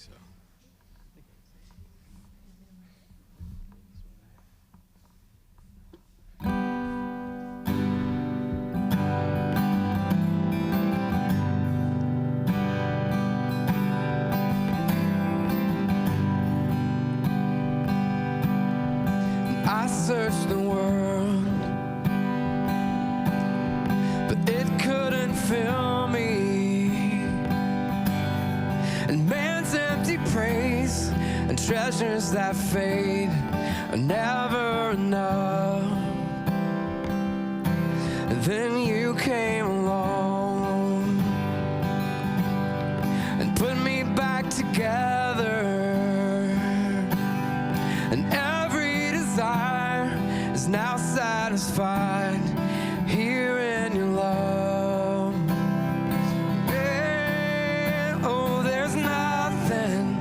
so. I searched the world, but it couldn't fill me. And man's empty praise and treasures that fade are never enough. And then you came along and put me back together, and every desire is now satisfied here in your love. Yeah, oh, there's nothing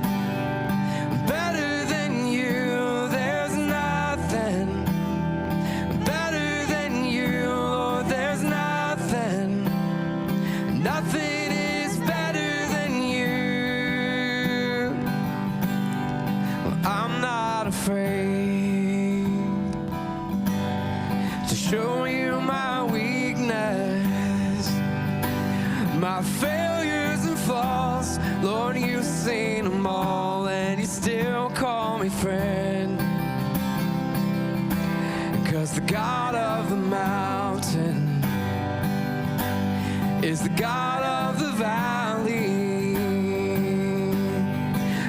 better than you. There's nothing better than you. Lord, there's nothing. Nothing is better than you. Well, I'm not afraid to show you my weakness, my failures and flaws. Lord, you've seen them all, and you still call me friend. 'Cause the God of the mountain is the God of the valley,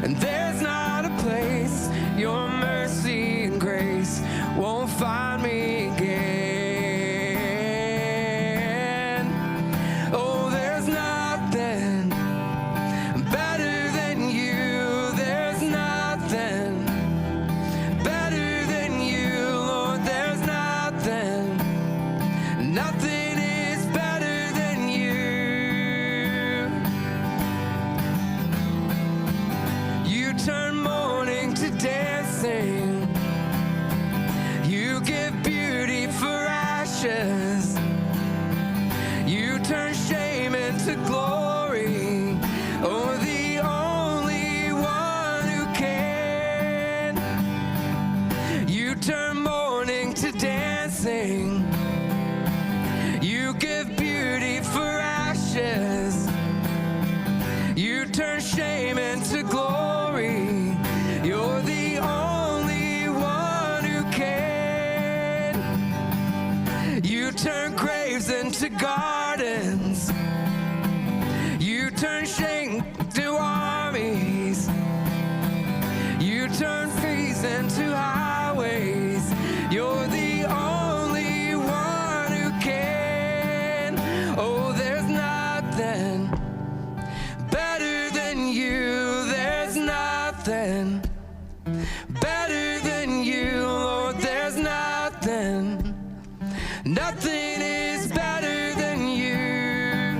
and there's not a place your mercy and grace won't find me again. Oh, there's nothing better than you. There's nothing better than you, Lord. There's nothing. Nothing is better than you. You turn mourning to dancing. You give beauty for ashes. You turn shame into glory. Oh, the only one who can. You turn mourning to dancing. You give beauty for ashes. You turn shame into glory. You're the only one who can. You turn graves into gardens. You turn shame to armies. You turn trees into highways. You're the only one who can. Oh, there's nothing better than you. There's nothing better than you, Lord. There's nothing. Nothing is better than you.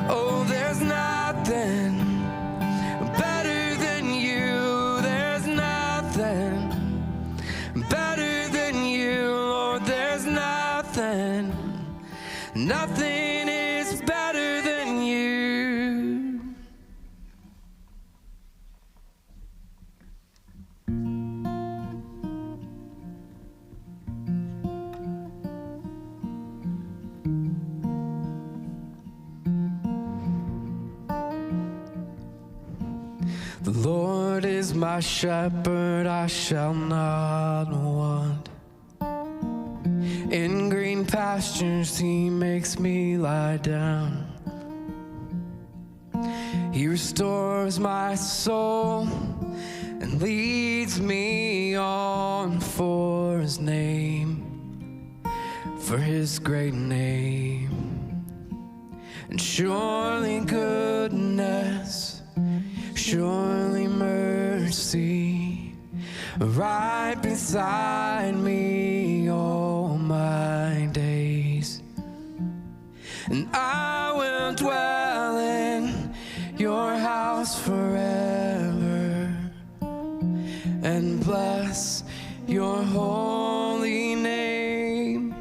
Oh, there's nothing better than you. There's nothing better than you, Lord. There's nothing. Nothing is better than you. The Lord is my shepherd, I shall not want. In green pastures he makes me lie down. He restores my soul and leads me on for his name, for his great name. And surely goodness, surely mercy, right beside me all my days. And I will dwell in your house forever and bless your holy name.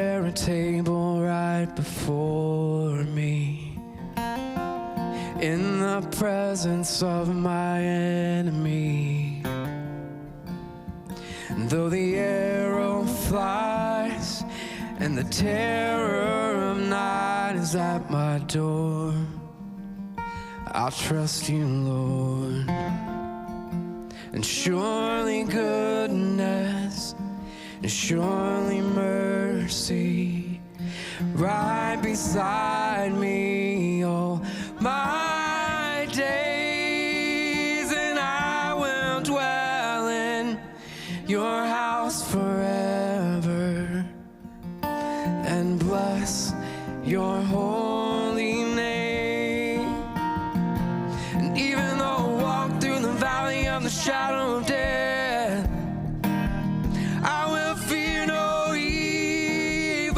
prepare a table right before me in the presence of my enemy. And though the arrow flies and the terror of night is at my door, I'll trust you, Lord. And surely goodness and surely mercy right beside me all my days, and I will dwell in your house forever and bless your holy name. And even though I walk through the valley of the shadow of death, I will fear no evil.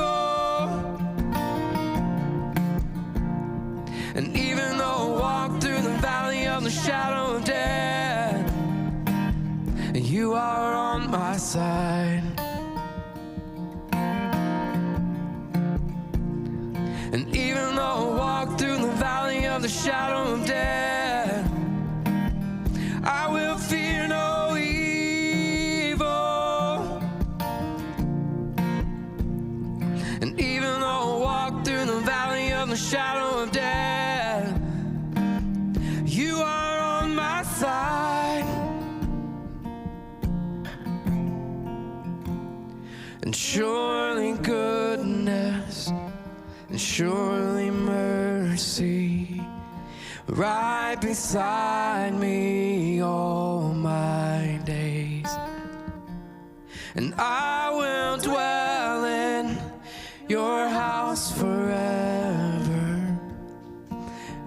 And even though I walk through the valley of the shadow of death, you are on my side. And even though I walk through the valley of the shadow of death, I will fear no evil. And even though I walk through the valley of the shadow of death, you are on my side. And surely goodness and surely mercy right beside me all my days. And I will dwell in your house forever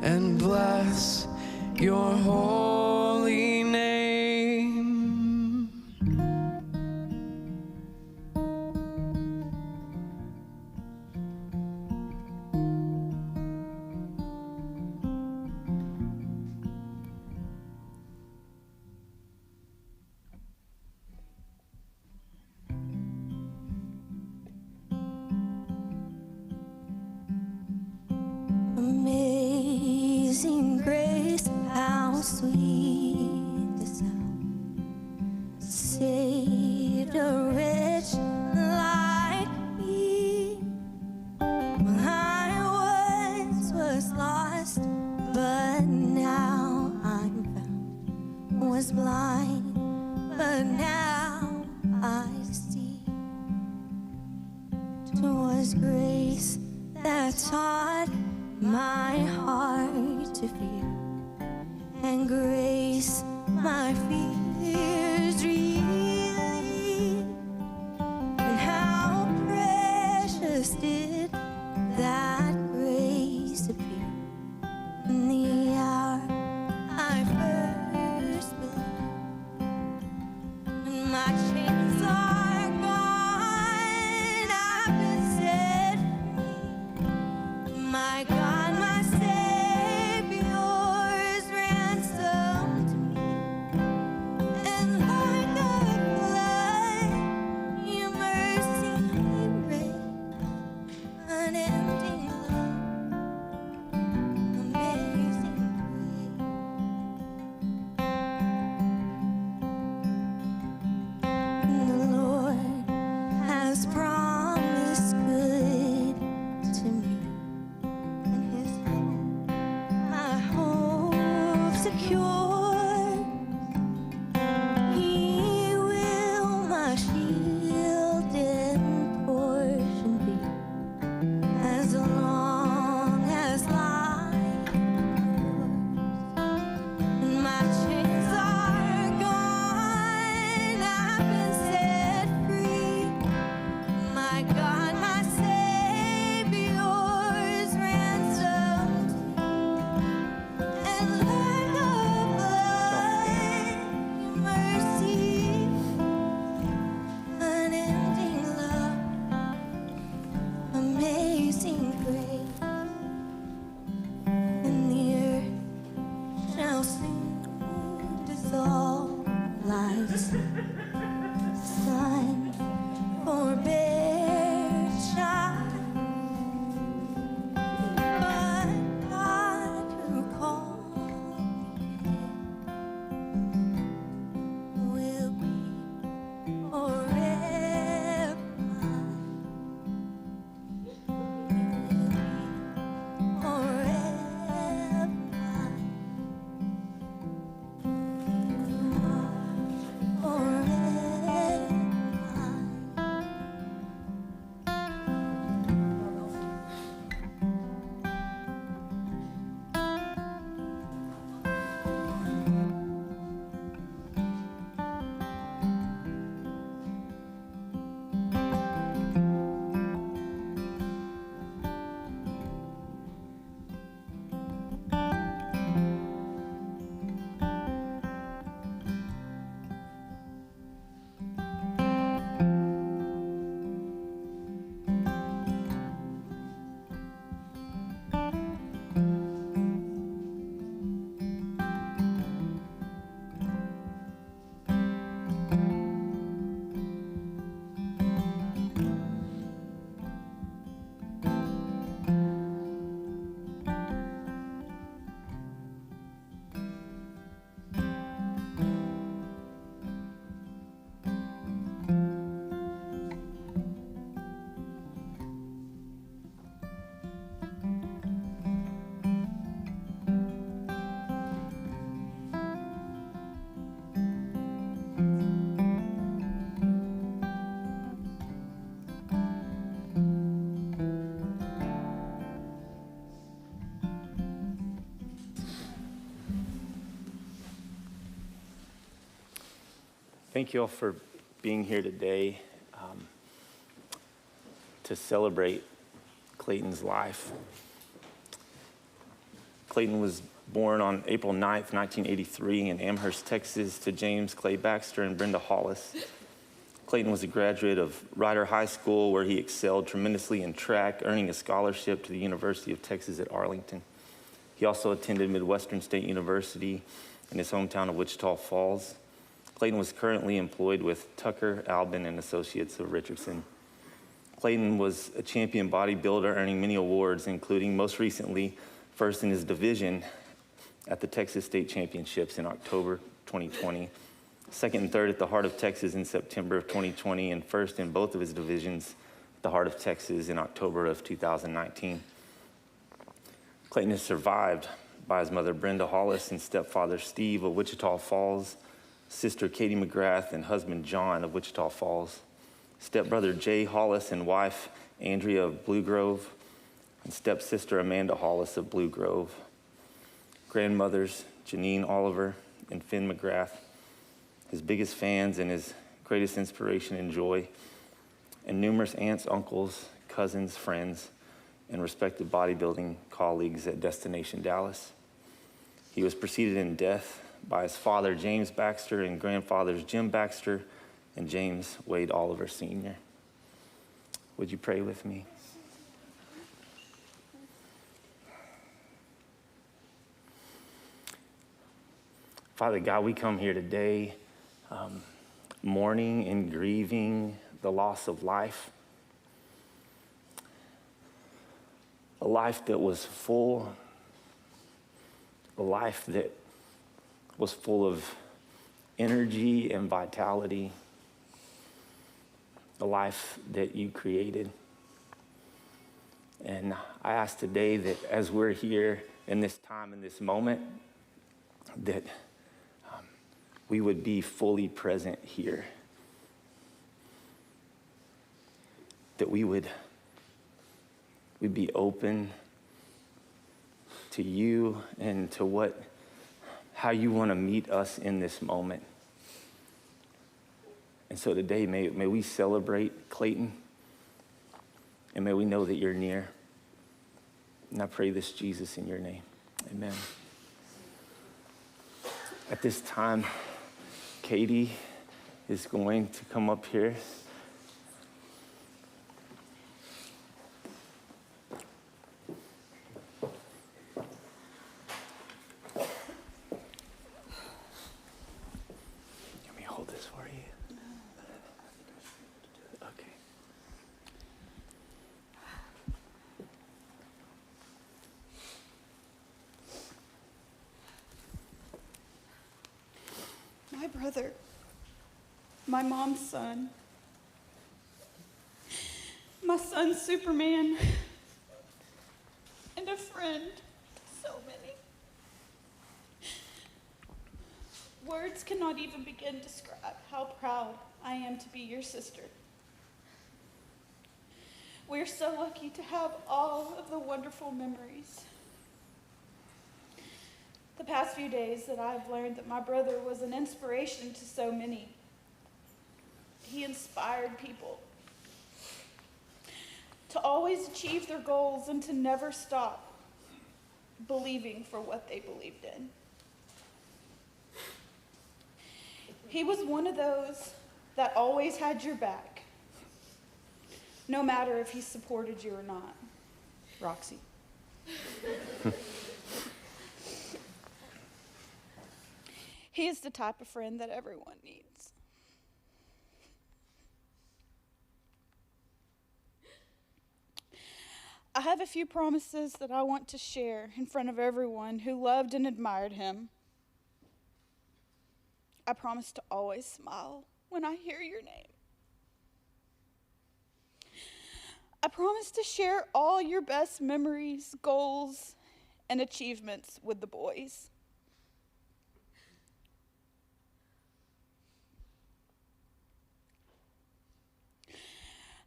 and bless your holy name. Amazing grace, how sweet the sound saved a wretch like me. Well, I once was lost, but now I'm found. Was blind, but now I see. 'Twas grace that taught my heart to fear, and grace my fears relieved. And how precious did that grace appear in the hour I first believed. And my chains are gone, I've been set free. My God, my Savior's ransomed me. And like a flood, your mercy raised unending love, amazing grace. The Lord has promised good to me, and His hope, my hope secure. He will my shield and portion be, as long as life endures. And my chains are gone, I've been set free. My God, my Savior's ransomed me. And like a Thank you all for being here today to celebrate Clayton's life. Clayton was born on April 9th, 1983 in Amherst, Texas to James Clay Baxter and Brenda Hollis. Clayton was a graduate of Ryder High School, where he excelled tremendously in track, earning a scholarship to the University of Texas at Arlington. He also attended Midwestern State University in his hometown of Wichita Falls. Clayton was currently employed with Tucker, Albin, and Associates of Richardson. Clayton was a champion bodybuilder, earning many awards, including most recently first in his division at the Texas State Championships in October 2020, second and third at the Heart of Texas in September of 2020, and first in both of his divisions at the Heart of Texas in October of 2019. Clayton is survived by his mother, Brenda Hollis, and stepfather, Steve of Wichita Falls, sister, Katie McGrath, and husband, John of Wichita Falls, stepbrother, Jay Hollis, and wife, Andrea of Blue Grove, and stepsister, Amanda Hollis of Blue Grove, grandmothers, Janine Oliver and Finn McGrath, his biggest fans and his greatest inspiration and joy, and numerous aunts, uncles, cousins, friends, and respected bodybuilding colleagues at Destination Dallas. He was preceded in death by his father, James Baxter, and grandfathers, Jim Baxter and James Wade Oliver Sr. Would you pray with me? Father God, we come here today mourning and grieving the loss of life. A life that was full, a life that was full of energy and vitality, a life that you created. And I ask today that as we're here in this time, in this moment, that we would be fully present here. That we'd be open to you and to how you want to meet us in this moment. And so today, may we celebrate Clayton, and may we know that you're near. And I pray this, Jesus, in your name. Amen. At this time, Katie is going to come up here. Let me hold this for you. Okay. My brother, my mom's son, my son's Superman, and a friend to so many. Words cannot even begin to describe how proud I am to be your sister. We're so lucky to have all of the wonderful memories. The past few days that I've learned that my brother was an inspiration to so many. He inspired people to always achieve their goals and to never stop believing for what they believed in. He was one of those that always had your back, no matter if he supported you or not. Roxy. He is the type of friend that everyone needs. I have a few promises that I want to share in front of everyone who loved and admired him. I promise to always smile when I hear your name. I promise to share all your best memories, goals, and achievements with the boys.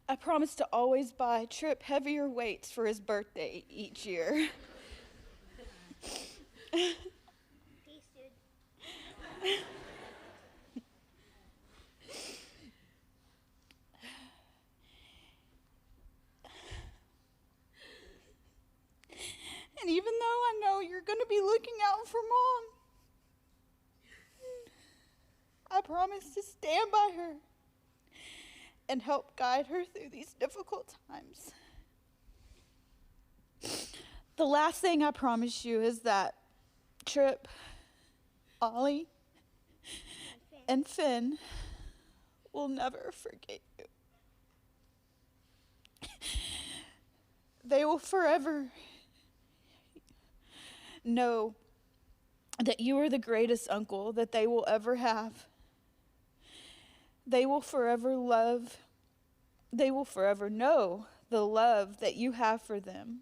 I promise to always buy Trip heavier weights for his birthday each year. And even though I know you're going to be looking out for Mom, I promise to stand by her and help guide her through these difficult times. The last thing I promise you is that Trip, Ollie, and Finn will never forget you. They will forever know that you are the greatest uncle that they will ever have. They will forever know the love that you have for them.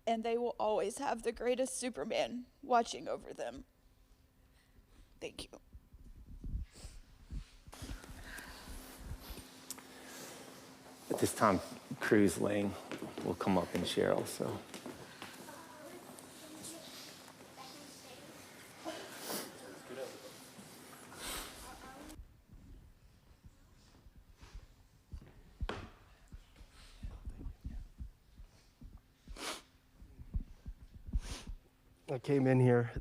And they will always have the greatest Superman watching over them. Thank you. At this time, Cruz Lang will come up and share also. I came in here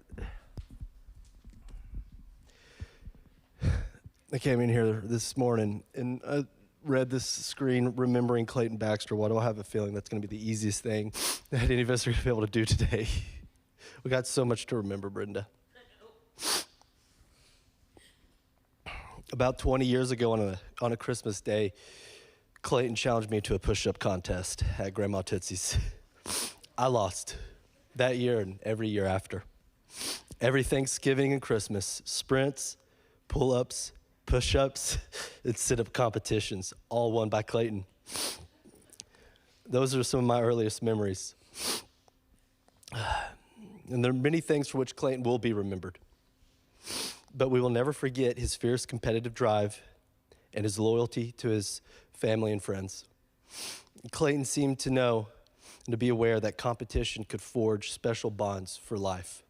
this morning and I read this screen, remembering Clayton Baxter. Why do I have a feeling that's going to be the easiest thing that any of us are going to be able to do today? We got so much to remember, Brenda. About 20 years ago on a Christmas day, Clayton challenged me to a push-up contest at Grandma Tootsie's. I lost that year and every year after. Every Thanksgiving and Christmas, sprints, pull-ups, push-ups, and sit-up competitions, all won by Clayton. Those are some of my earliest memories. And there are many things for which Clayton will be remembered. But we will never forget his fierce competitive drive and his loyalty to his family and friends. Clayton seemed to know and to be aware that competition could forge special bonds for life.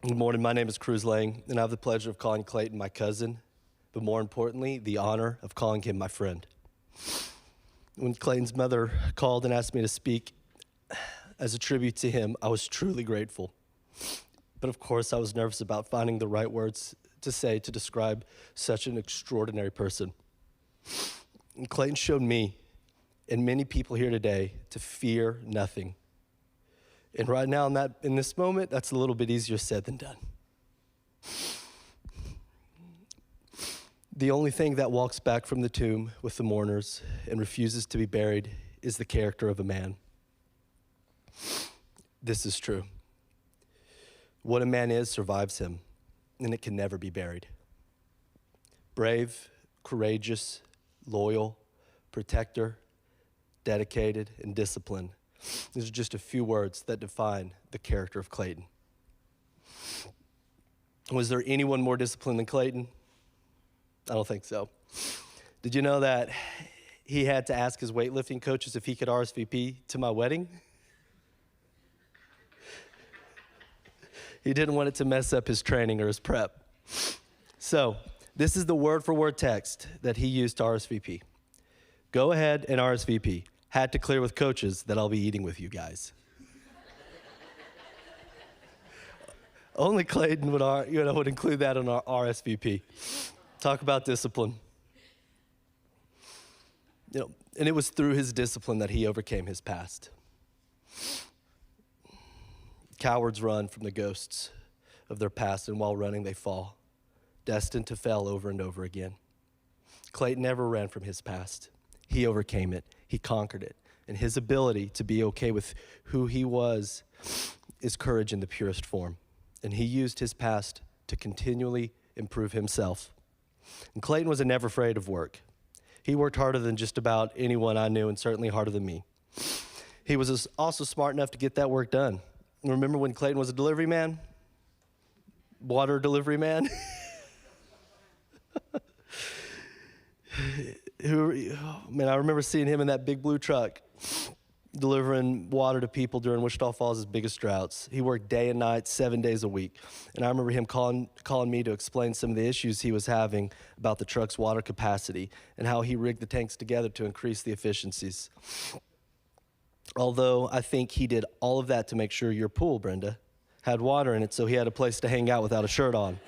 Good morning, my name is Cruz Lang, and I have the pleasure of calling Clayton my cousin, but more importantly, the honor of calling him my friend. When Clayton's mother called and asked me to speak as a tribute to him, I was truly grateful. But of course, I was nervous about finding the right words to say to describe such an extraordinary person. And Clayton showed me and many people here today to fear nothing. And right now in this moment, that's a little bit easier said than done. The only thing that walks back from the tomb with the mourners and refuses to be buried is the character of a man. This is true. What a man is survives him, and it can never be buried. Brave, courageous, loyal, protector, dedicated, and disciplined. These are just a few words that define the character of Clayton. Was there anyone more disciplined than Clayton? I don't think so. Did you know that he had to ask his weightlifting coaches if he could RSVP to my wedding? He didn't want it to mess up his training or his prep. So, this is the word-for-word text that he used to RSVP. Go ahead and RSVP. Had to clear with coaches that I'll be eating with you guys. Only Clayton would include that on our RSVP. Talk about discipline. And it was through his discipline that he overcame his past. Cowards run from the ghosts of their past, and while running, they fall, destined to fail over and over again. Clayton never ran from his past. He overcame it. He conquered it. And his ability to be okay with who he was is courage in the purest form. And he used his past to continually improve himself. And Clayton was never afraid of work. He worked harder than just about anyone I knew, and certainly harder than me. He was also smart enough to get that work done. Remember when Clayton was a delivery man? Water delivery man? I remember seeing him in that big blue truck. delivering water to people during Wichita Falls' biggest droughts. He worked day and night, 7 days a week. And I remember him calling me to explain some of the issues he was having about the truck's water capacity and how he rigged the tanks together to increase the efficiencies. Although I think he did all of that to make sure your pool, Brenda, had water in it so he had a place to hang out without a shirt on.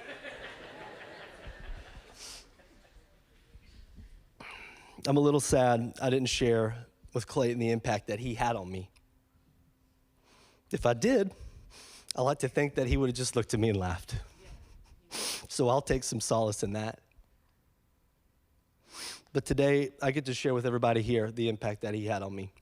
I'm a little sad I didn't share with Clayton the impact that he had on me. If I did, I like to think that he would have just looked at me and laughed. So I'll take some solace in that. But today, I get to share with everybody here the impact that he had on me.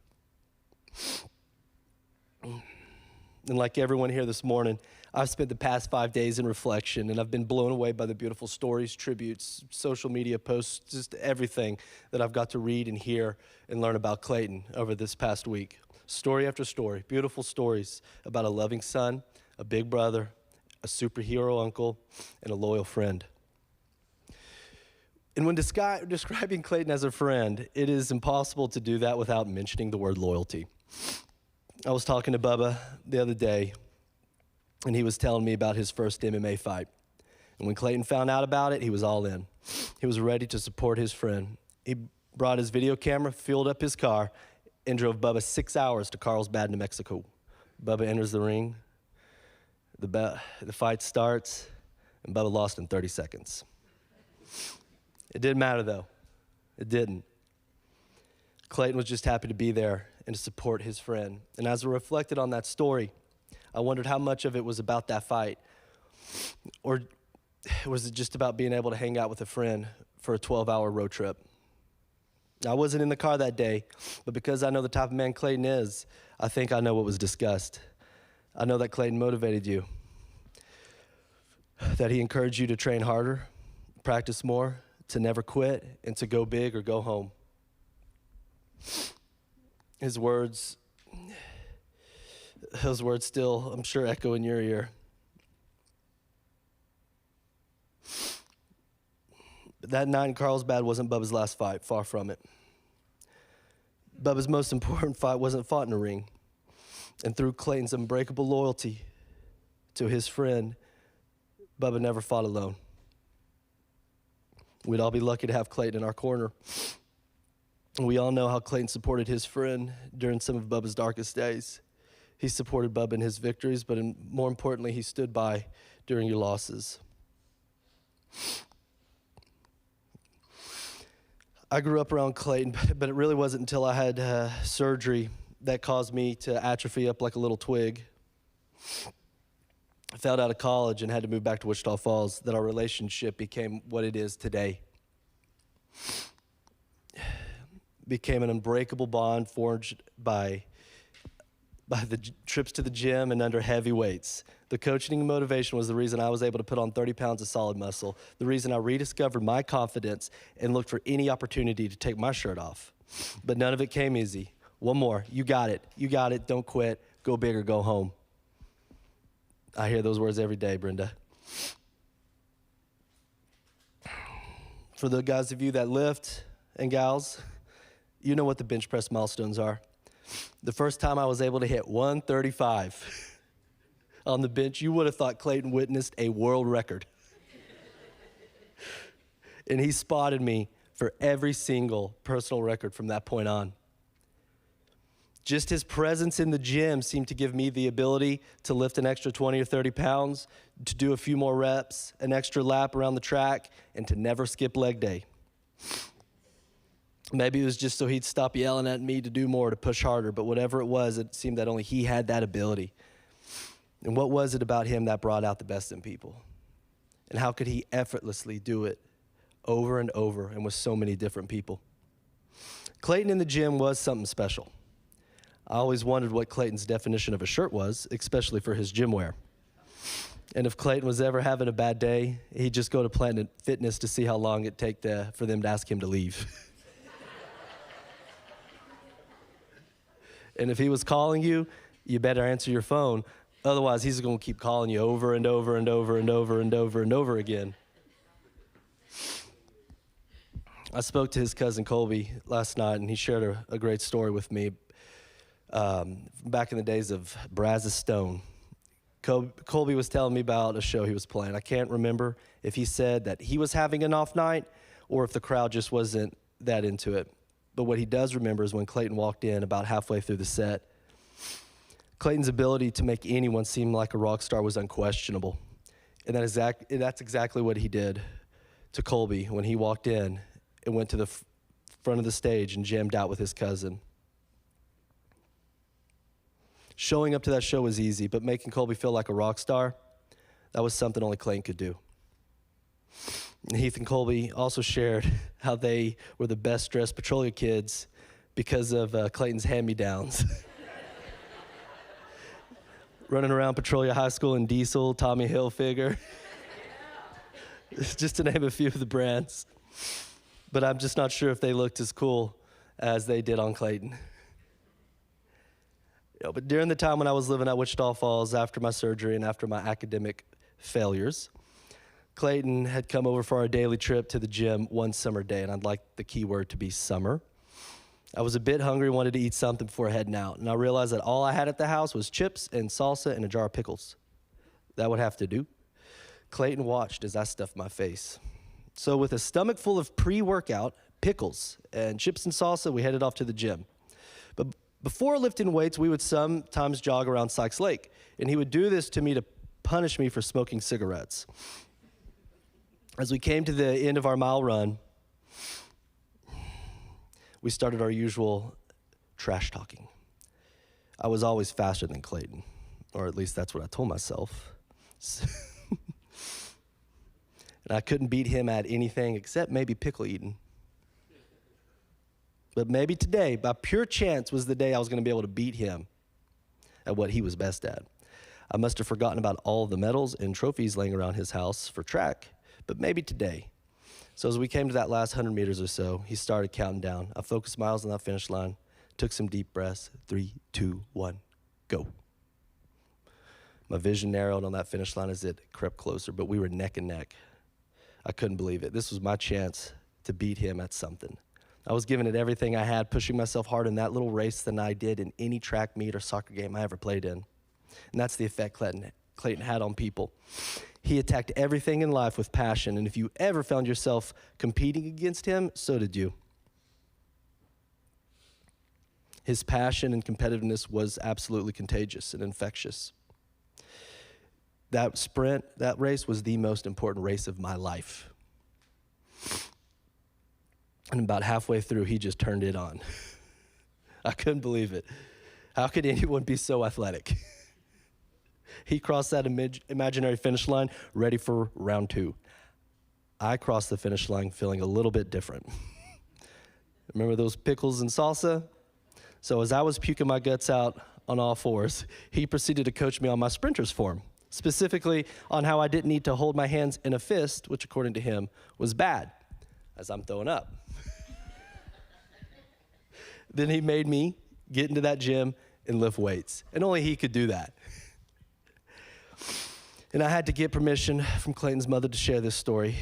And like everyone here this morning, I've spent the past 5 days in reflection, and I've been blown away by the beautiful stories, tributes, social media posts, just everything that I've got to read and hear and learn about Clayton over this past week. Story after story, beautiful stories about a loving son, a big brother, a superhero uncle, and a loyal friend. And when describing Clayton as a friend, it is impossible to do that without mentioning the word loyalty. I was talking to Bubba the other day, and he was telling me about his first MMA fight. And when Clayton found out about it, he was all in. He was ready to support his friend. He brought his video camera, filled up his car, and drove Bubba 6 hours to Carlsbad, New Mexico. Bubba enters the ring. The fight starts, and Bubba lost in 30 seconds. It didn't matter, though. It didn't. Clayton was just happy to be there and to support his friend. And as I reflected on that story, I wondered how much of it was about that fight, or was it just about being able to hang out with a friend for a 12-hour road trip? I wasn't in the car that day, but because I know the type of man Clayton is, I think I know what was discussed. I know that Clayton motivated you, that he encouraged you to train harder, practice more, to never quit, and to go big or go home. His words still, I'm sure, echo in your ear. But that night in Carlsbad wasn't Bubba's last fight, far from it. Bubba's most important fight wasn't fought in a ring. And through Clayton's unbreakable loyalty to his friend, Bubba never fought alone. We'd all be lucky to have Clayton in our corner. And we all know how Clayton supported his friend during some of Bubba's darkest days. He supported Bubba in his victories, but more importantly, he stood by during your losses. I grew up around Clayton, but it really wasn't until I had surgery that caused me to atrophy up like a little twig. I failed out of college and had to move back to Wichita Falls, that our relationship became what it is today. Became an unbreakable bond forged by the trips to the gym and under heavy weights. The coaching and motivation was the reason I was able to put on 30 pounds of solid muscle, the reason I rediscovered my confidence and looked for any opportunity to take my shirt off. But none of it came easy. One more, you got it, don't quit, go big or go home. I hear those words every day, Brenda. For the guys of you that lift and gals, you know what the bench press milestones are. The first time I was able to hit 135 on the bench, you would have thought Clayton witnessed a world record. And he spotted me for every single personal record from that point on. Just his presence in the gym seemed to give me the ability to lift an extra 20 or 30 pounds, to do a few more reps, an extra lap around the track, and to never skip leg day. Maybe it was just so he'd stop yelling at me to do more, to push harder, but whatever it was, it seemed that only he had that ability. And what was it about him that brought out the best in people? And how could he effortlessly do it over and over and with so many different people? Clayton in the gym was something special. I always wondered what Clayton's definition of a shirt was, especially for his gym wear. And if Clayton was ever having a bad day, he'd just go to Planet Fitness to see how long it'd take for them to ask him to leave. And if he was calling you, you better answer your phone. Otherwise, he's going to keep calling you over and over and over and over and over and over again. I spoke to his cousin Colby last night, and he shared a great story with me back in the days of Brazos Stone. Colby was telling me about a show he was playing. I can't remember if he said that he was having an off night or if the crowd just wasn't that into it. But what he does remember is when Clayton walked in about halfway through the set. Clayton's ability to make anyone seem like a rock star was unquestionable. And that's exactly what he did to Colby when he walked in and went to the front of the stage and jammed out with his cousin. Showing up to that show was easy, but making Colby feel like a rock star, that was something only Clayton could do. Heath and Colby also shared how they were the best dressed Pastoral kids because of Clayton's hand-me-downs. Running around Pastoral High School in Diesel, Tommy Hilfiger, just to name a few of the brands. But I'm just not sure if they looked as cool as they did on Clayton. But during the time when I was living at Wichita Falls after my surgery and after my academic failures, Clayton had come over for our daily trip to the gym one summer day, and I'd like the key word to be summer. I was a bit hungry, wanted to eat something before heading out, and I realized that all I had at the house was chips and salsa and a jar of pickles. That would have to do. Clayton watched as I stuffed my face. So with a stomach full of pre-workout, pickles, and chips and salsa, we headed off to the gym. But before lifting weights, we would sometimes jog around Sykes Lake, and he would do this to me to punish me for smoking cigarettes. As we came to the end of our mile run, we started our usual trash talking. I was always faster than Clayton, or at least that's what I told myself. And I couldn't beat him at anything except maybe pickle eating. But maybe today, by pure chance, was the day I was going to be able to beat him at what he was best at. I must have forgotten about all the medals and trophies laying around his house for track, but maybe today. So as we came to that last 100 meters or so, he started counting down. I focused my eyes on that finish line, took some deep breaths. 3, 2, 1, go. My vision narrowed on that finish line as it crept closer, but we were neck and neck. I couldn't believe it. This was my chance to beat him at something. I was giving it everything I had, pushing myself harder in that little race than I did in any track meet or soccer game I ever played in. And that's the effect Clayton had on people. He attacked everything in life with passion, and if you ever found yourself competing against him, so did you. His passion and competitiveness was absolutely contagious and infectious. That sprint, that race was the most important race of my life. And about halfway through, he just turned it on. I couldn't believe it. How could anyone be so athletic? He crossed that imaginary finish line, ready for round 2. I crossed the finish line feeling a little bit different. Remember those pickles and salsa? So as I was puking my guts out on all fours, he proceeded to coach me on my sprinter's form, specifically on how I didn't need to hold my hands in a fist, which according to him was bad, as I'm throwing up. Then he made me get into that gym and lift weights, and only he could do that. And I had to get permission from Clayton's mother to share this story,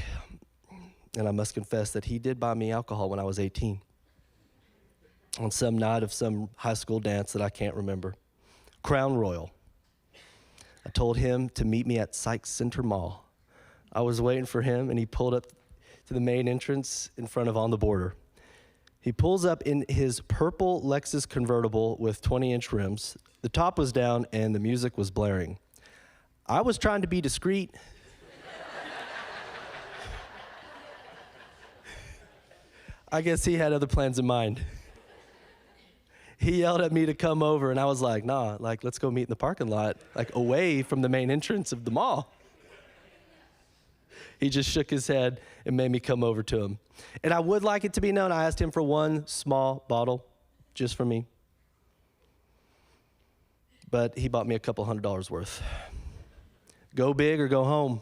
and I must confess that he did buy me alcohol when I was 18 on some night of some high school dance that I can't remember. Crown Royal. I told him to meet me at Sykes Center Mall. I was waiting for him, and he pulled up to the main entrance in front of On the Border. He pulls up in his purple Lexus convertible with 20-inch rims. The top was down, and the music was blaring. I was trying to be discreet. I guess he had other plans in mind. He yelled at me to come over, and I was like, nah, let's go meet in the parking lot, away from the main entrance of the mall. He just shook his head and made me come over to him. And I would like it to be known, I asked him for one small bottle, just for me. But he bought me a couple $100 worth. Go big or go home.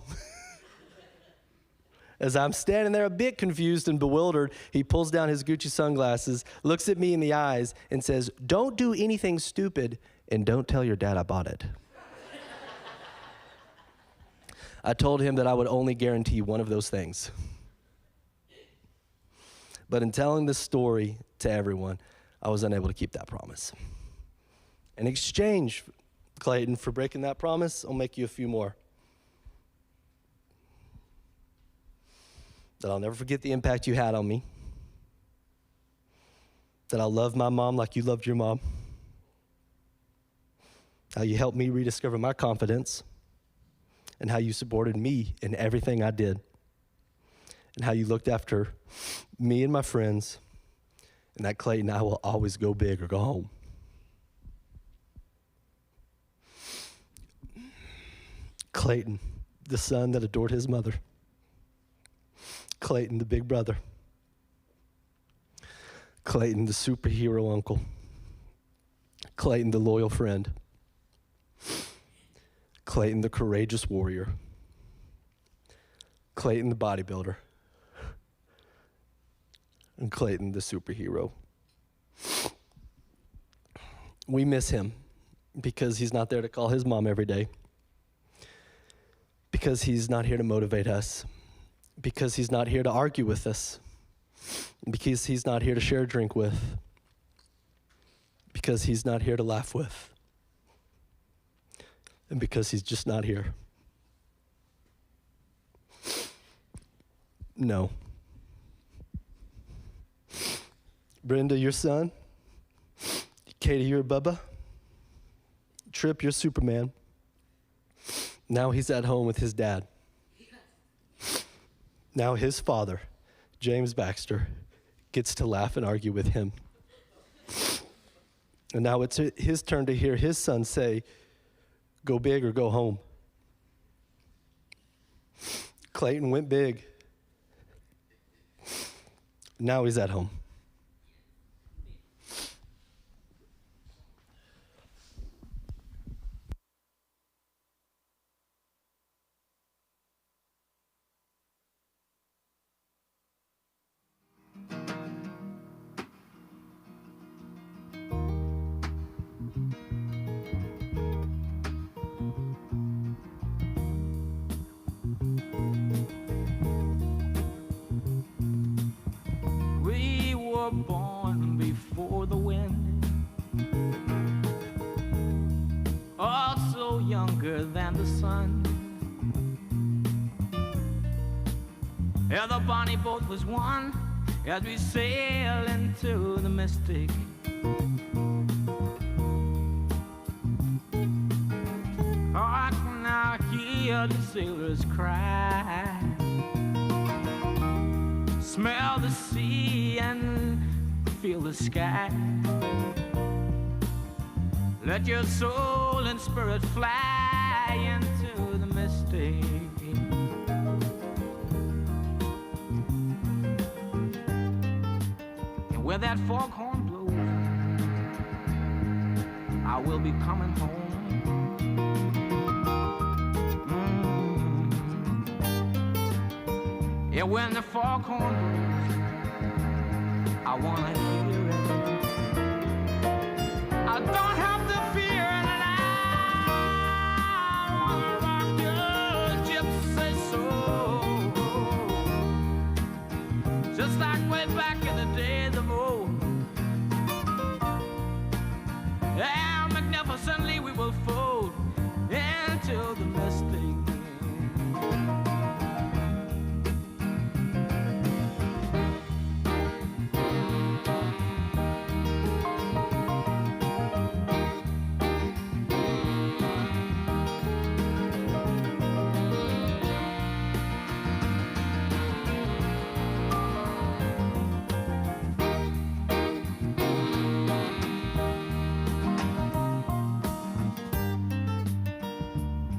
As I'm standing there a bit confused and bewildered, he pulls down his Gucci sunglasses, looks at me in the eyes, and says, "Don't do anything stupid, and don't tell your dad I bought it." I told him that I would only guarantee one of those things. But in telling this story to everyone, I was unable to keep that promise. In exchange, Clayton, for breaking that promise, I'll make you a few more. That I'll never forget the impact you had on me. That I'll love my mom like you loved your mom. How you helped me rediscover my confidence. And how you supported me in everything I did. And how you looked after me and my friends. And that, Clayton, I will always go big or go home. Clayton, the son that adored his mother. Clayton, the big brother. Clayton, the superhero uncle. Clayton, the loyal friend. Clayton, the courageous warrior. Clayton, the bodybuilder. And Clayton, the superhero. We miss him because he's not there to call his mom every day. Because he's not here to motivate us. Because he's not here to argue with us. Because he's not here to share a drink with. Because he's not here to laugh with. And because he's just not here. No. Brenda, your son. Katie, you're Bubba. Trip, you're Superman. Now he's at home with his dad. Now his father, James Baxter, gets to laugh and argue with him. And now it's his turn to hear his son say, go big or go home. Clayton went big. Now he's at home. We were born before the wind, also younger than the sun. Yeah, the bonnie boat was one as we sail into the mystic. Hark now, hear the sailors cry. Smell the sea and feel the sky. Let your soul and spirit fly into the mystic. And where that foghorn blows, I will be coming home. Yeah, when the foghorn blows, I wanna hear it. I don't have to fear it, and I wanna rock your gypsy soul, just like way back in the days of old. Yeah, magnificently we will fold into the mystic.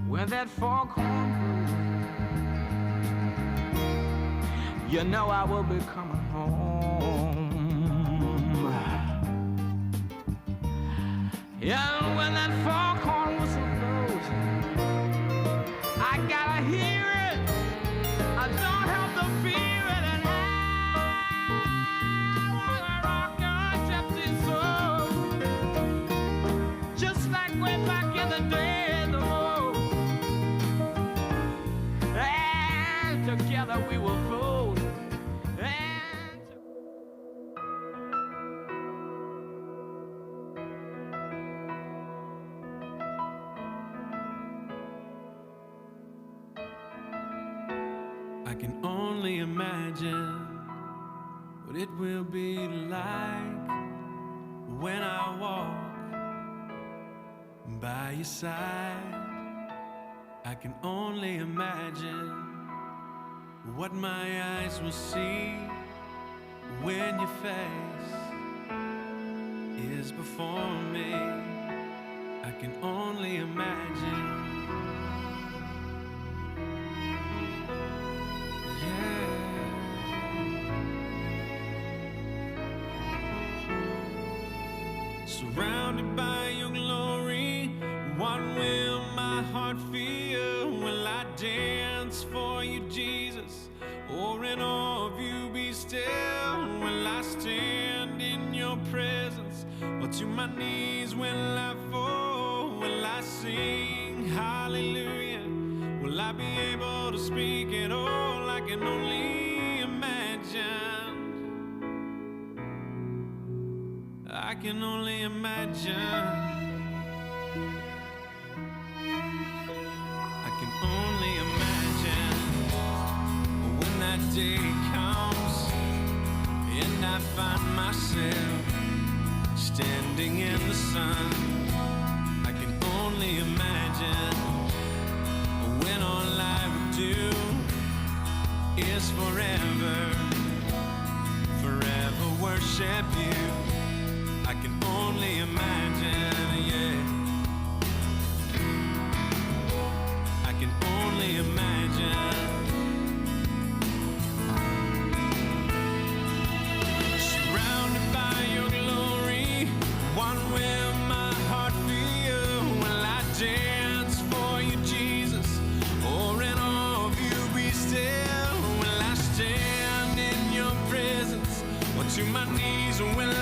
When that foghorn blows, you know I will be coming home. Yeah, and when that foghorn whistle blows, I gotta hear it. I don't have to fear it, and I wanna rock your gypsy soul, just like way back in the day. Together we will fold. I can only imagine what it will be like when I walk by your side. I can only imagine what my eyes will see when your face is before me. I can only imagine. Surrounded by your glory, what will my heart feel? Will I dance for you, Jesus? Or in awe of you be still? Will I stand in your presence? Or to my knees will I fall? Will I sing hallelujah? Will I be able to speak at all? I can only imagine. I can only imagine. I can only imagine when that day comes and I find myself standing in the sun. I can only imagine when all I would do is forever worship you. I can only imagine, yeah. I can only imagine. Surrounded by your glory, what will my heart feel? Will I dance for you, Jesus? Or in awe of you be still? Will I stand in your presence? Or to my knees will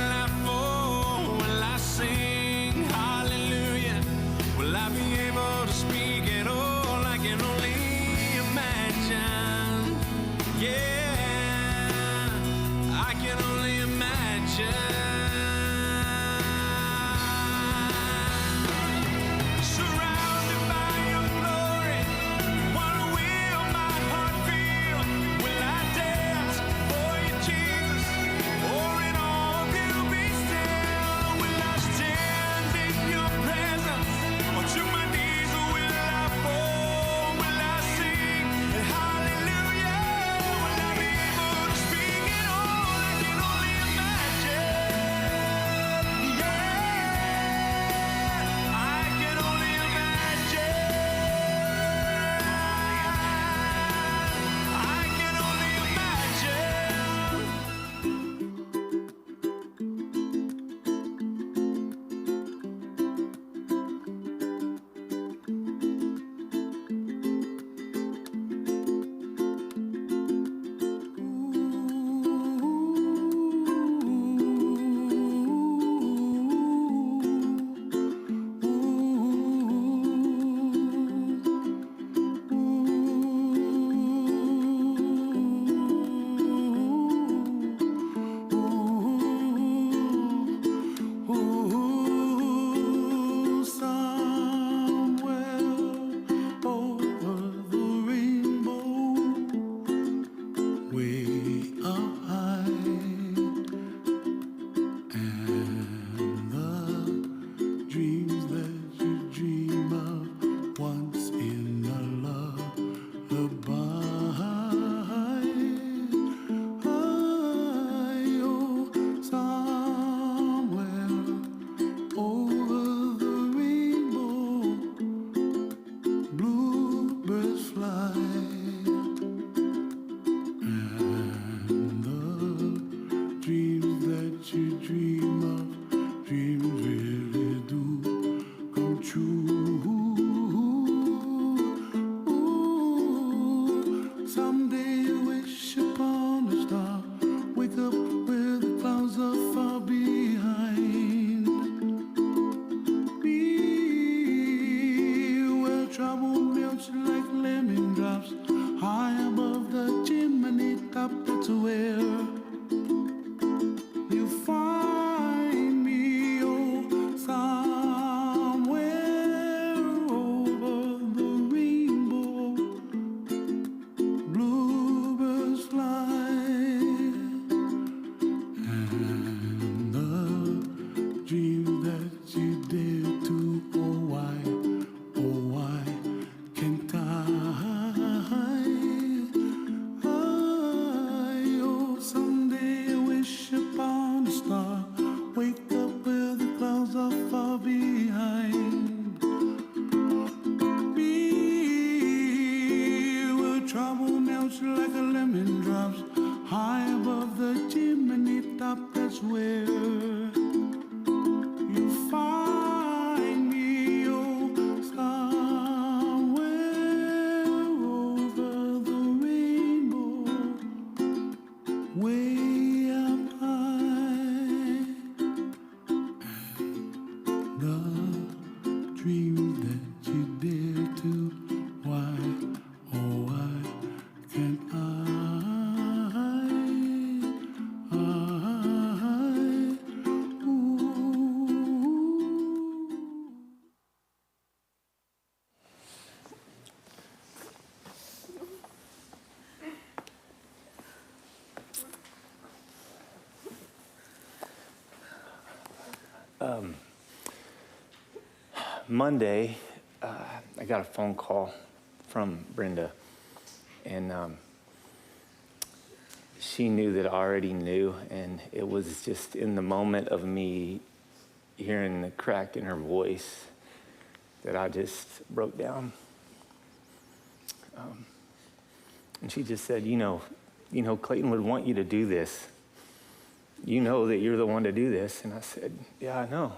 where you find me, oh, somewhere over the rainbow, way up high. The dreams that you dare to, why, oh, why can't I? Monday, I got a phone call from Brenda, and she knew that I already knew, and it was just in the moment of me hearing the crack in her voice that I just broke down. And she just said, you know, Clayton would want you to do this. You know that you're the one to do this. And I said, yeah, I know.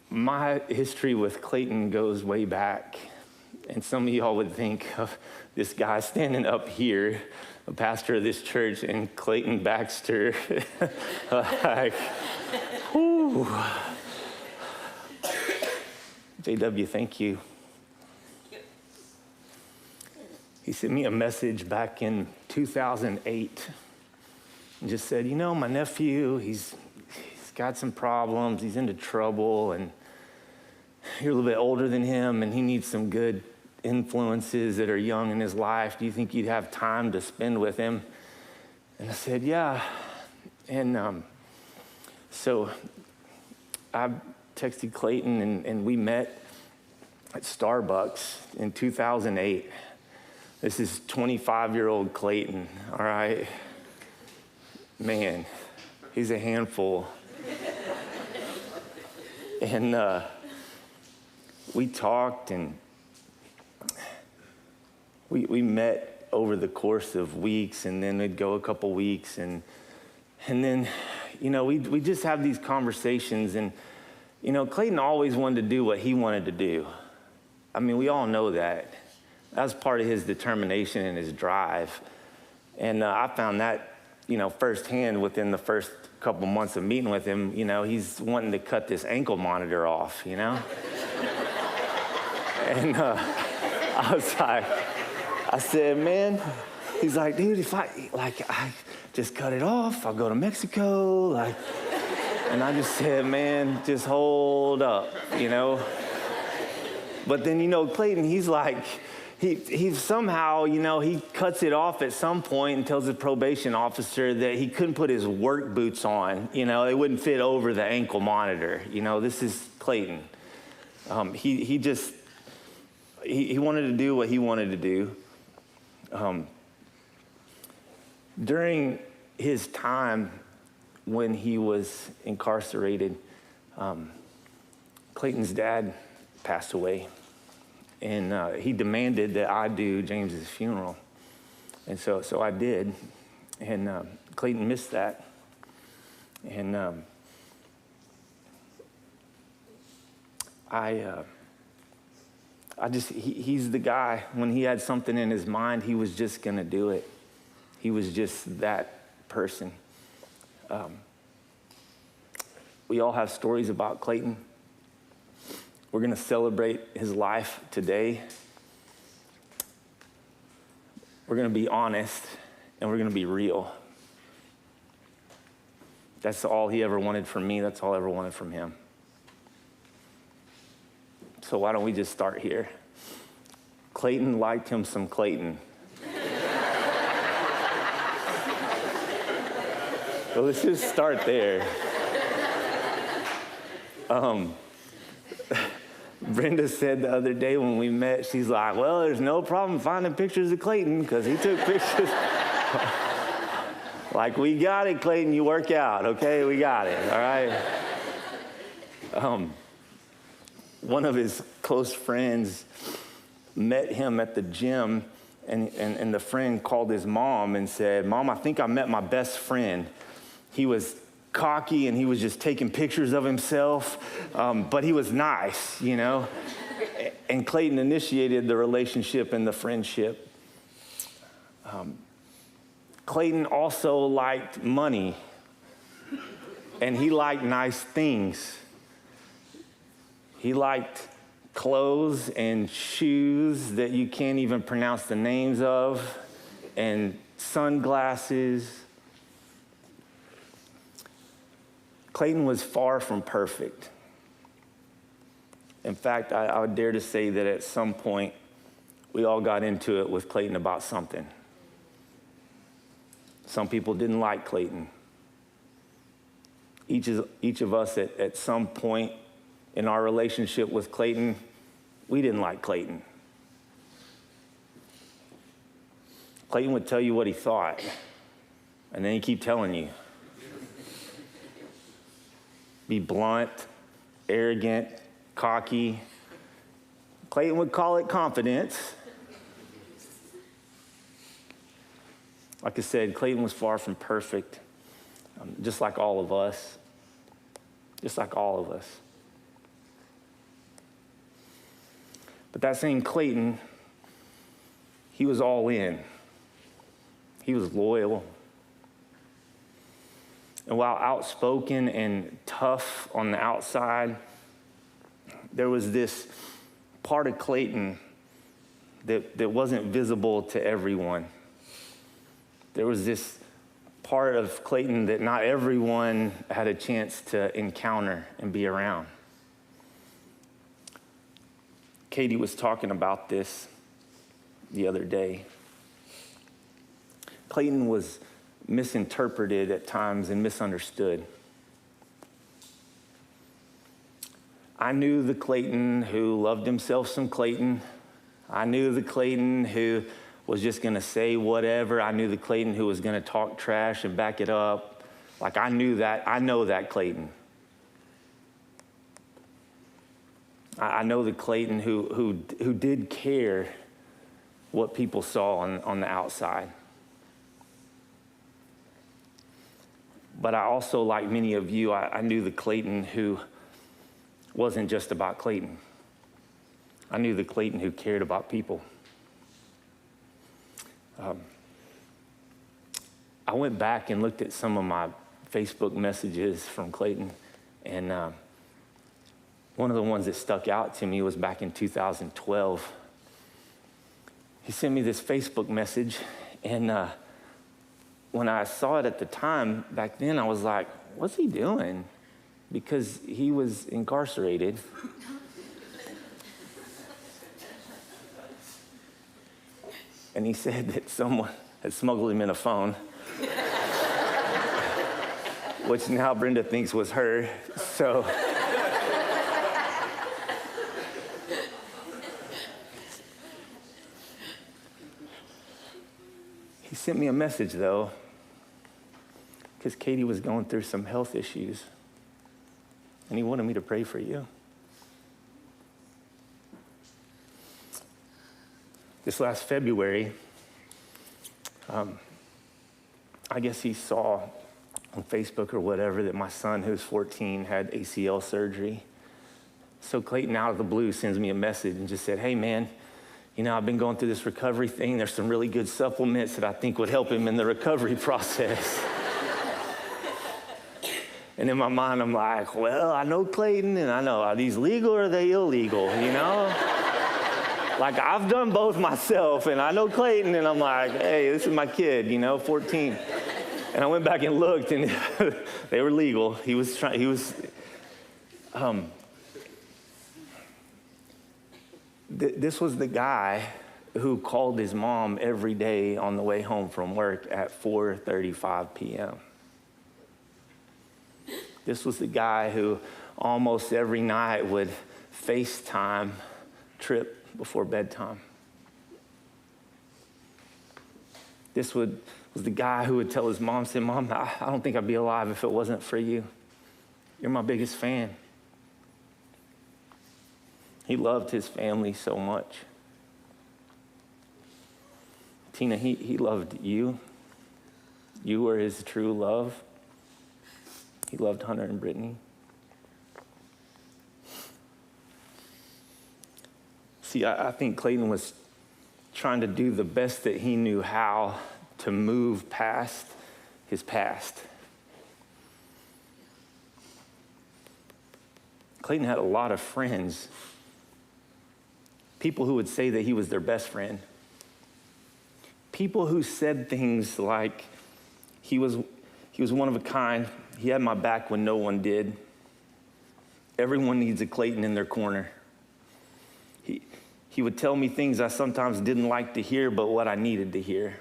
My history with Clayton goes way back, and some of y'all would think of this guy standing up here, a pastor of this church, and Clayton Baxter. Like, whew. JW, thank you. He sent me a message back in 2008 and just said, you know, my nephew, he's got some problems, he's into trouble, and you're a little bit older than him, and he needs some good influences that are young in his life. Do you think you'd have time to spend with him? And I said, yeah. And so I texted Clayton, and we met at Starbucks in 2008. This is 25-year-old Clayton, all right? Man, he's a handful. And we talked, and we met over the course of weeks, and then it'd go a couple weeks, and then, you know, we just have these conversations, and, you know, Clayton always wanted to do what he wanted to do. I mean, we all know that. That was part of his determination and his drive. And I found that, you know, firsthand within the first couple months of meeting with him. You know, he's wanting to cut this ankle monitor off, you know? And I was like, I said, man, he's like, dude, if I just cut it off, I'll go to Mexico, and I just said, man, just hold up, you know? But then, you know, Clayton, he's like, He somehow, you know, he cuts it off at some point and tells the probation officer that he couldn't put his work boots on. You know, they wouldn't fit over the ankle monitor. You know, this is Clayton. He wanted to do what he wanted to do. During his time when he was incarcerated, Clayton's dad passed away. And he demanded that I do James's funeral. And so I did. And Clayton missed that. And he's the guy, when he had something in his mind, he was just going to do it. He was just that person. We all have stories about Clayton. We're going to celebrate his life today. We're going to be honest, and we're going to be real. That's all he ever wanted from me. That's all I ever wanted from him. So why don't we just start here? Clayton liked him some Clayton. So let's just start there. Brenda said the other day when we met, she's like, well, there's no problem finding pictures of Clayton because he took pictures. Like, we got it, Clayton, you work out, okay? We got it, all right? One of his close friends met him at the gym And the friend called his mom and said, "Mom, I think I met my best friend. He was cocky and he was just taking pictures of himself, but he was nice, you know?" And Clayton initiated the relationship and the friendship. Clayton also liked money, and he liked nice things. He liked clothes and shoes that you can't even pronounce the names of, and sunglasses. Clayton was far from perfect. In fact, I would dare to say that at some point, we all got into it with Clayton about something. Some people didn't like Clayton. Each of us at some point in our relationship with Clayton, we didn't like Clayton. Clayton would tell you what he thought, and then he'd keep telling you. Be blunt, arrogant, cocky. Clayton would call it confidence. Like I said, Clayton was far from perfect, just like all of us. Just like all of us. But that same Clayton, he was all in. He was loyal. And while outspoken and tough on the outside, there was this part of Clayton that wasn't visible to everyone. There was this part of Clayton that not everyone had a chance to encounter and be around. Katie was talking about this the other day. Clayton was misinterpreted at times and misunderstood. I knew the Clayton who loved himself some Clayton. I knew the Clayton who was just going to say whatever. I knew the Clayton who was going to talk trash and back it up. Like I know that Clayton. I know the Clayton who did care what people saw on the outside. But I also, like many of you, I knew the Clayton who wasn't just about Clayton. I knew the Clayton who cared about people. I went back and looked at some of my Facebook messages from Clayton, and one of the ones that stuck out to me was back in 2012. He sent me this Facebook message, and when I saw it at the time, back then, I was like, what's he doing? Because he was incarcerated. And he said that someone had smuggled him in a phone, which now Brenda thinks was her. So he sent me a message, though, because Katie was going through some health issues, and he wanted me to pray for you. This last February, I guess he saw on Facebook or whatever that my son, who's 14, had ACL surgery. So Clayton, out of the blue, sends me a message and just said, hey, man, you know, I've been going through this recovery thing. There's some really good supplements that I think would help him in the recovery process. And in my mind, I'm like, well, I know Clayton, and I know, are these legal or are they illegal, you know? Like, I've done both myself, and I know Clayton, and I'm like, hey, this is my kid, you know, 14. And I went back and looked, and they were legal. This was the guy who called his mom every day on the way home from work at 4:35 p.m. This was the guy who almost every night would FaceTime Trip before bedtime. This was the guy who would tell his mom, say, Mom, I don't think I'd be alive if it wasn't for you. You're my biggest fan. He loved his family so much. Tina, he loved you. You were his true love. He loved Hunter and Brittany. See, I think Clayton was trying to do the best that he knew how to move past his past. Clayton had a lot of friends, people who would say that he was their best friend. People who said things like, he was one of a kind. He had my back when no one did. Everyone needs a Clayton in their corner. He would tell me things I sometimes didn't like to hear, but what I needed to hear.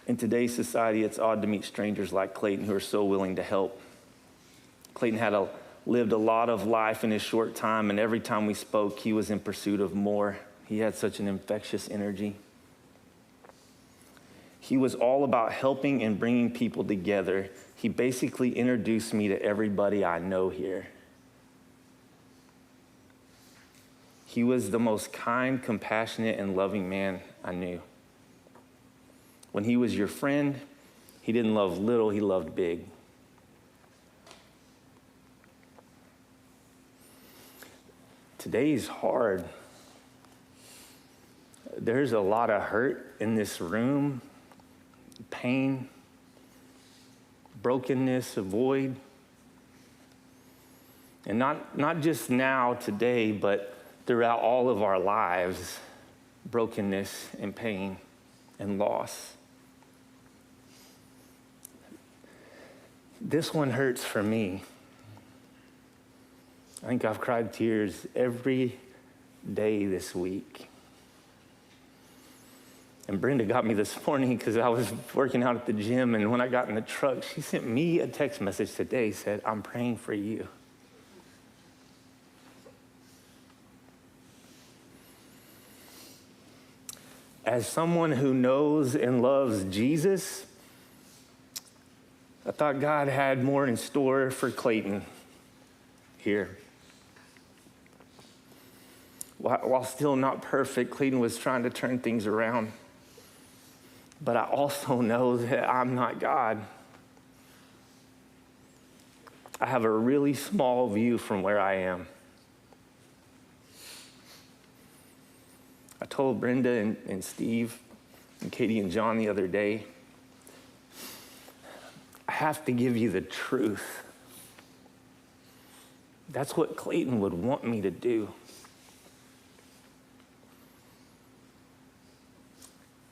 In today's society, it's odd to meet strangers like Clayton who are so willing to help. Clayton had lived a lot of life in his short time, and every time we spoke, he was in pursuit of more. He had such an infectious energy. He was all about helping and bringing people together. He basically introduced me to everybody I know here. He was the most kind, compassionate, and loving man I knew. When he was your friend, he didn't love little, he loved big. Today's hard. There's a lot of hurt in this room, pain, brokenness, a void. And not just now, today, but throughout all of our lives, brokenness and pain and loss. This one hurts for me. I think I've cried tears every day this week. And Brenda got me this morning because I was working out at the gym, and when I got in the truck, she sent me a text message today, said, "I'm praying for you." As someone who knows and loves Jesus, I thought God had more in store for Clayton here. While still not perfect, Clayton was trying to turn things around. But I also know that I'm not God. I have a really small view from where I am. I told Brenda and Steve and Katie and John the other day, I have to give you the truth. That's what Clayton would want me to do.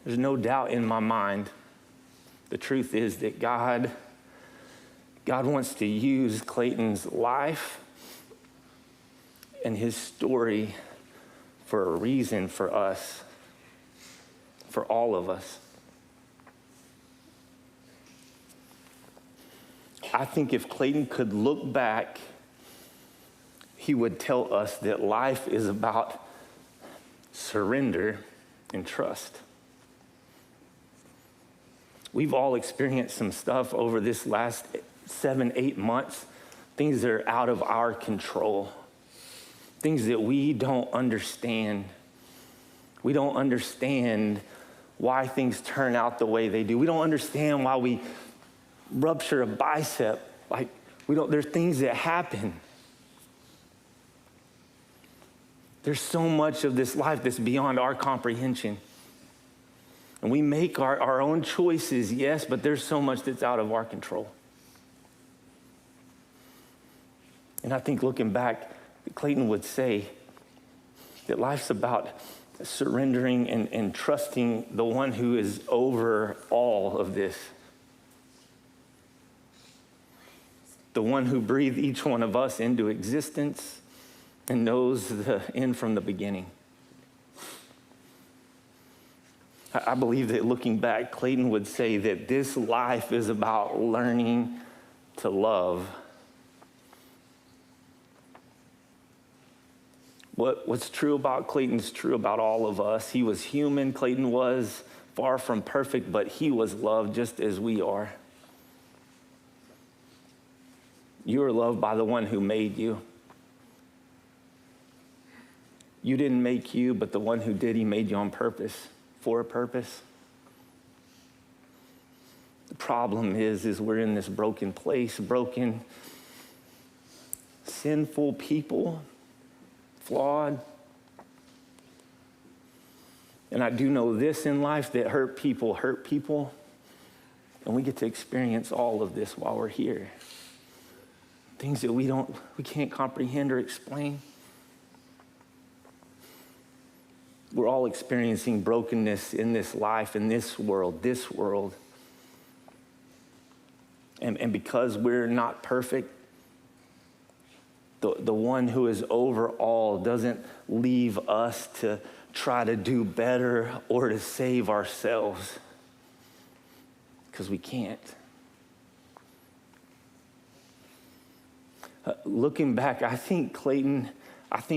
There's no doubt in my mind. The truth is that God wants to use Clayton's life and his story for a reason for us, for all of us. I think if Clayton could look back, he would tell us that life is about surrender and trust. We've all experienced some stuff over this last 7-8 months, things that are out of our control, things that we don't understand. We don't understand why things turn out the way they do. We don't understand why we rupture a bicep. There's things that happen. There's so much of this life that's beyond our comprehension. And we make our own choices, yes, but there's so much that's out of our control. And I think looking back, Clayton would say that life's about surrendering and trusting the one who is over all of this. The one who breathed each one of us into existence and knows the end from the beginning. I believe that looking back, Clayton would say that this life is about learning to love. What's true about Clayton is true about all of us. He was human, Clayton was far from perfect, but he was loved just as we are. You are loved by the one who made you. You didn't make you, but the one who did, he made you on purpose, for a purpose. The problem is we're in this broken place, broken, sinful people, flawed. And I do know this in life, that hurt people. And we get to experience all of this while we're here. Things that we can't comprehend or explain. We're all experiencing brokenness in this life, in this world. And because we're not perfect, the one who is over all doesn't leave us to try to do better or to save ourselves, because we can't. Looking back, I think Clayton,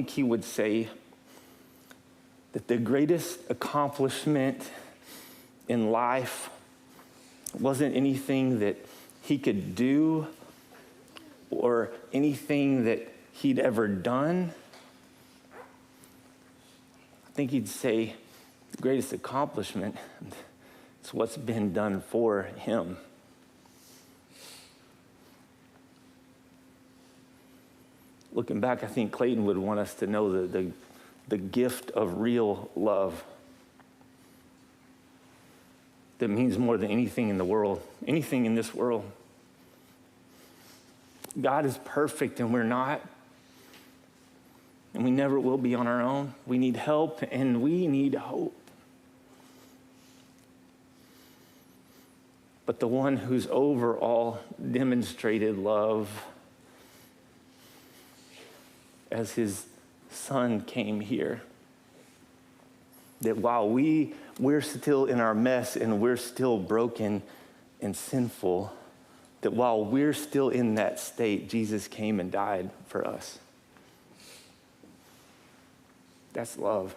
he would say that the greatest accomplishment in life wasn't anything that he could do or anything that he'd ever done. I think he'd say the greatest accomplishment is what's been done for him. Looking back, I think Clayton would want us to know the gift of real love that means more than anything in the world, anything in this world. God is perfect and we're not. And we never will be on our own. We need help and we need hope. But the one who's over all demonstrated love as his son came here. That while we're still in our mess and we're still broken and sinful, that while we're still in that state, Jesus came and died for us. That's love.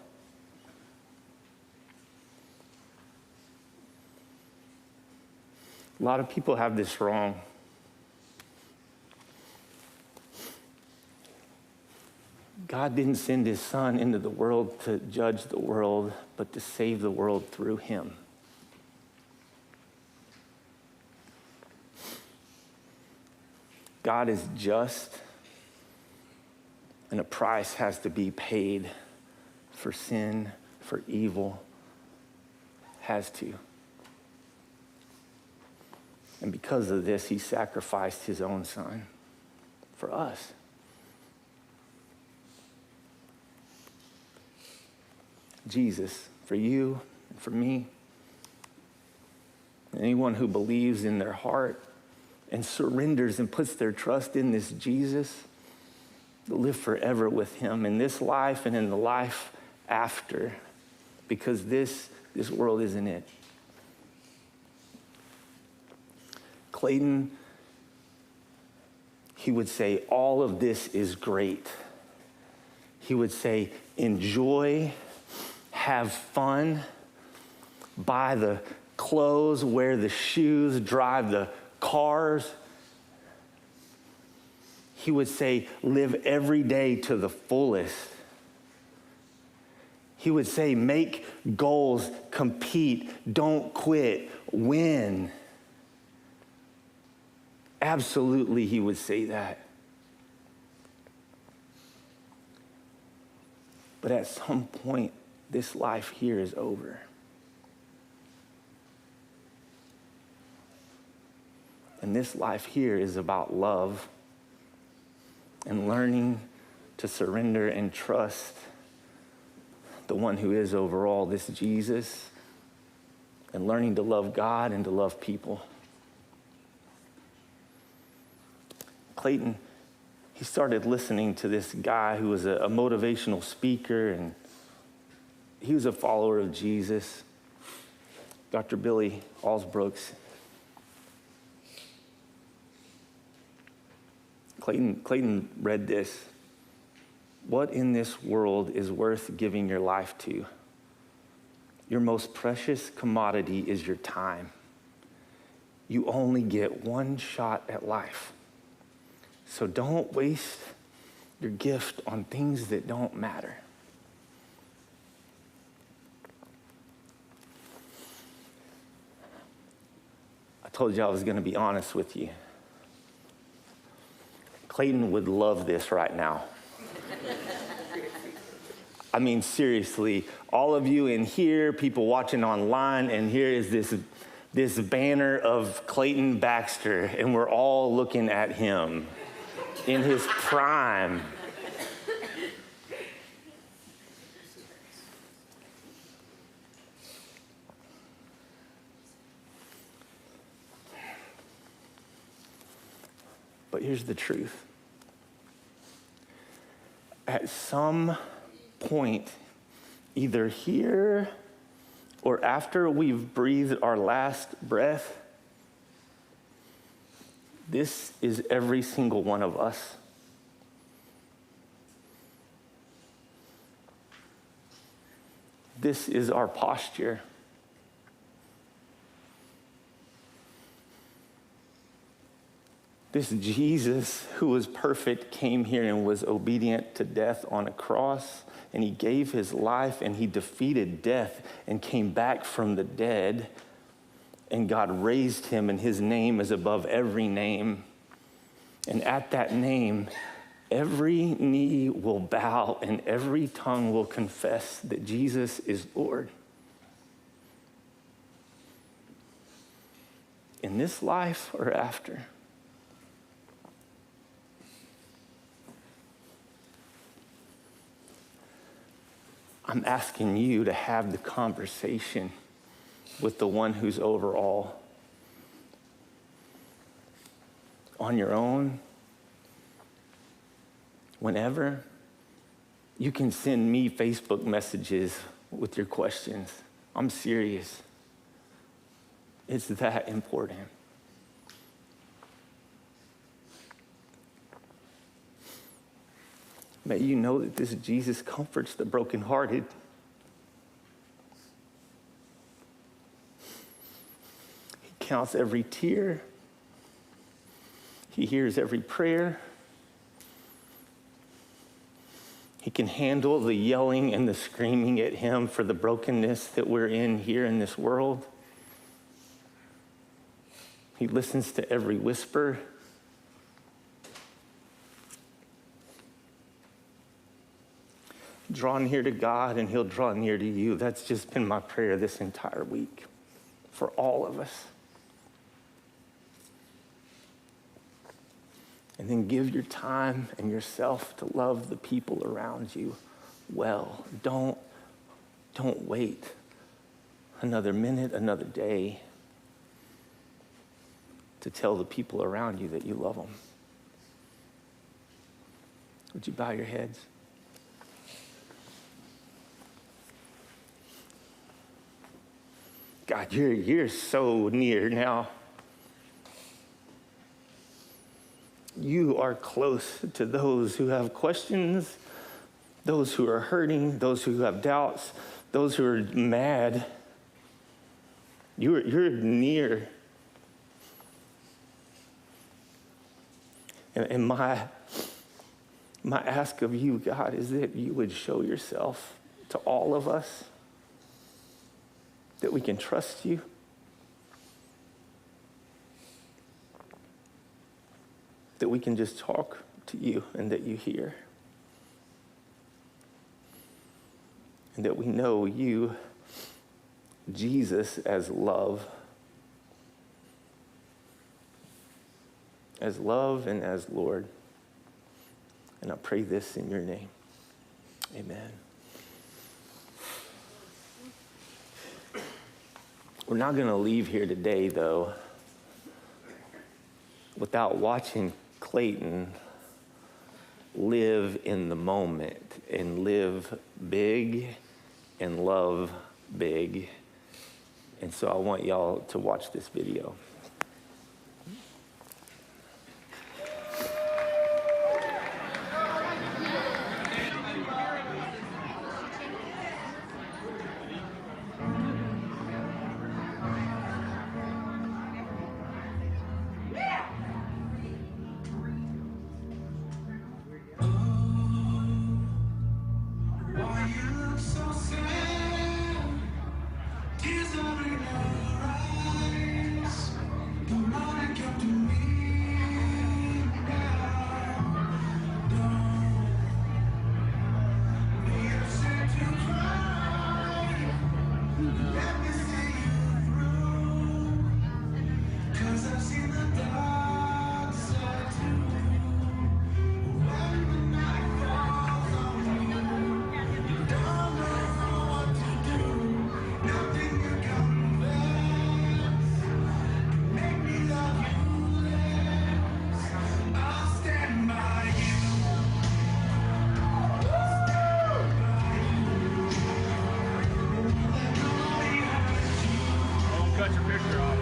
A lot of people have this wrong. God didn't send his son into the world to judge the world, but to save the world through him. God is just, and a price has to be paid for sin, for evil, has to. And because of this, he sacrificed his own son for us. Jesus, for you and for me, anyone who believes in their heart and surrenders and puts their trust in this Jesus, to live forever with him in this life and in the life after, because this world isn't it. Clayton, he would say, all of this is great. He would say, enjoy, have fun, buy the clothes, wear the shoes, drive the cars. He would say, live every day to the fullest. He would say, make goals, compete, don't quit, win. Absolutely, he would say that. But at some point, this life here is over. And this life here is about love and learning to surrender and trust the one who is over all, this Jesus, and learning to love God and to love people. Clayton, he started listening to this guy who was a motivational speaker, and he was a follower of Jesus, Dr. Billy Alsbrooks. Clayton read this. What in this world is worth giving your life to? Your most precious commodity is your time. You only get one shot at life. So don't waste your gift on things that don't matter. told you I was going to be honest with you. Clayton would love this right now. I mean, seriously, all of you in here, people watching online, and here is this banner of Clayton Baxter, and we're all looking at him in his prime. But here's the truth. At some point, either here or after we've breathed our last breath, this is every single one of us. This is our posture. This Jesus, who was perfect, came here and was obedient to death on a cross, and he gave his life, and he defeated death and came back from the dead, and God raised him, and his name is above every name. And at that name, every knee will bow and every tongue will confess that Jesus is Lord. In this life or after. I'm asking you to have the conversation with the one who's over all. On your own, whenever, you can send me Facebook messages with your questions. I'm serious. It's that important. May you know that this Jesus comforts the brokenhearted. He counts every tear. He hears every prayer. He can handle the yelling and the screaming at him for the brokenness that we're in here in this world. He listens to every whisper. Draw near to God and he'll draw near to you. That's just been my prayer this entire week for all of us. And then give your time and yourself to love the people around you well. Don't wait another minute, another day to tell the people around you that you love them. Would you bow your heads? God, you're so near now. You are close to those who have questions, those who are hurting, those who have doubts, those who are mad. You're near. And my ask of you, God, is that you would show yourself to all of us, that we can trust you. That we can just talk to you and that you hear. And that we know you, Jesus, as love. As love and as Lord. And I pray this in your name. Amen. We're not going to leave here today, though, without watching Clayton live in the moment and live big and love big. And so I want y'all to watch this video. Tears are in your eyes. cut your picture off.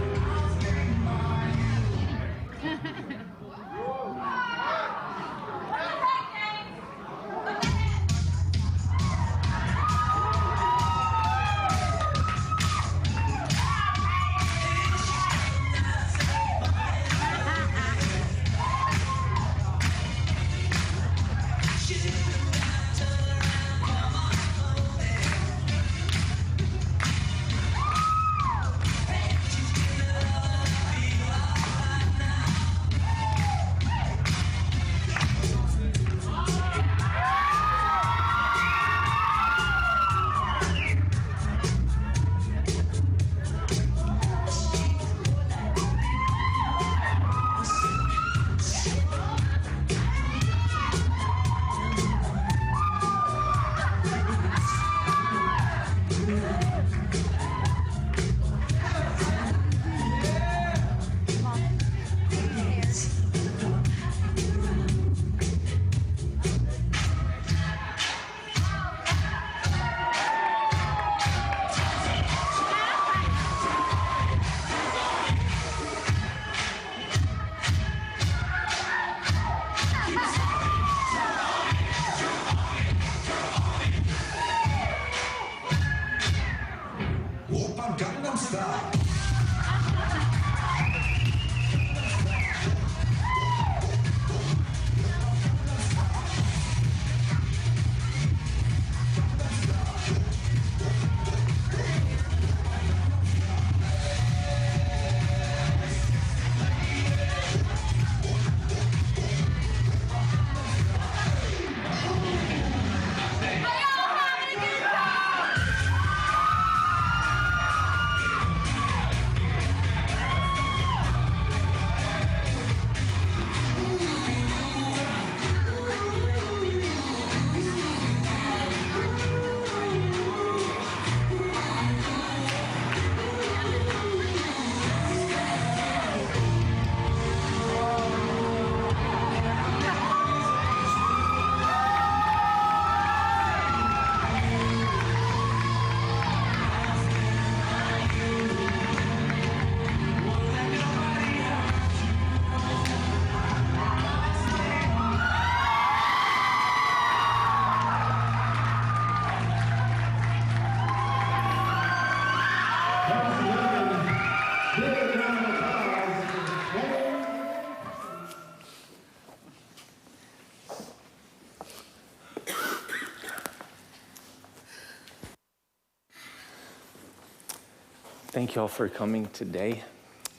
Thank you all for coming today,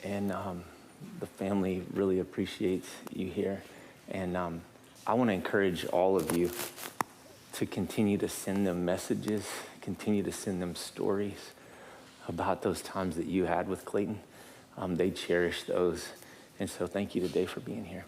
and the family really appreciates you here. And I want to encourage all of you to continue to send them messages, continue to send them stories about those times that you had with Clayton. They cherish those, and so thank you today for being here.